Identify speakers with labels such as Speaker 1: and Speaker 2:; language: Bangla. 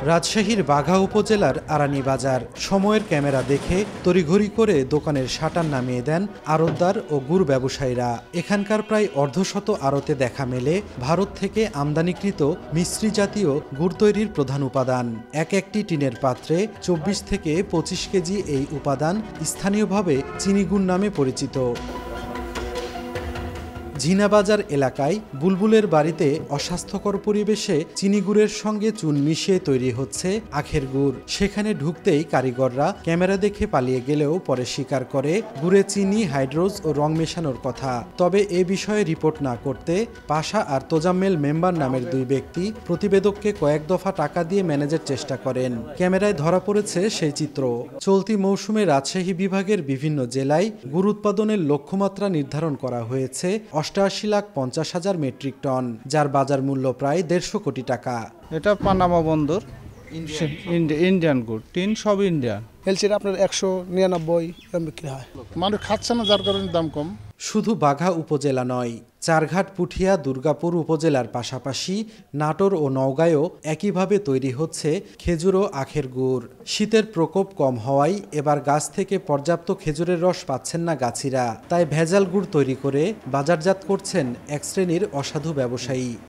Speaker 1: রাজশাহীর বাঘা উপজেলার আরানি বাজার। সময়ের ক্যামেরা দেখে তড়িঘড়ি করে দোকানের শাটার নামিয়ে দেন আড়তদার ও গুড় ব্যবসায়ীরা। এখানকার প্রায় অর্ধশত আড়তে দেখা মেলে ভারত থেকে আমদানিকৃত মিশ্রি জাতীয় গুড় তৈরির প্রধান উপাদান। একটি টিনের পাত্রে ২৪ থেকে ২৫ কেজি এই উপাদান স্থানীয়ভাবে চিনি গুড় নামে পরিচিত। ঝিনাবাজার এলাকায় বুলবুলের বাড়িতে অস্বাস্থ্যকর পরিবেশে চিনি গুড়ের সঙ্গে চুন মিশিয়ে তৈরি হচ্ছে আখের গুড়। সেখানে ঢুকতেই কারিগররা ক্যামেরা দেখে পালিয়ে গেলেও পরে স্বীকার করে গুড়ে চিনি, হাইড্রোজ ও রং মেশানোর কথা। তবে এ বিষয়ে রিপোর্ট না করতে পাশা আর তোজাম্মেল মেম্বার নামের দুই ব্যক্তি প্রতিবেদককে কয়েক দফা টাকা দিয়ে ম্যানেজের চেষ্টা করেন। ক্যামেরায় ধরা পড়েছে সেই চিত্র। চলতি মৌসুমে রাজশাহী বিভাগের বিভিন্ন জেলায় গুড় উৎপাদনের লক্ষ্যমাত্রা নির্ধারণ করা হয়েছে ৮৮,৫০,০০০ মেট্রিক টন, যার বাজার মূল্য প্রায় ১৫০ কোটি টাকা।
Speaker 2: এটা পানামা বন্দর ইন্ডিয়ান গুড়, টিন সব ইন্ডিয়ান।
Speaker 3: এলসির আপনার ১৯৯ বিক্রি হয়।
Speaker 2: মানুষ খাচ্ছে না, যার কারণে দাম কম।
Speaker 1: শুধু বাঘা উপজেলা নয়, চারঘাট, পুঠিয়া, দুর্গাপুর উপজেলার পাশাপাশি নাটোর ও নওগাঁয়ও একইভাবে তৈরি হচ্ছে খেজুর ও আখের গুড়। শীতের প্রকোপ কম হওয়ায় এবার গাছ থেকে পর্যাপ্ত খেজুরের রস পাচ্ছেন না গাছিরা। তাই ভেজাল গুড় তৈরি করে বাজারজাত করছেন এক শ্রেণীর অসাধু ব্যবসায়ী।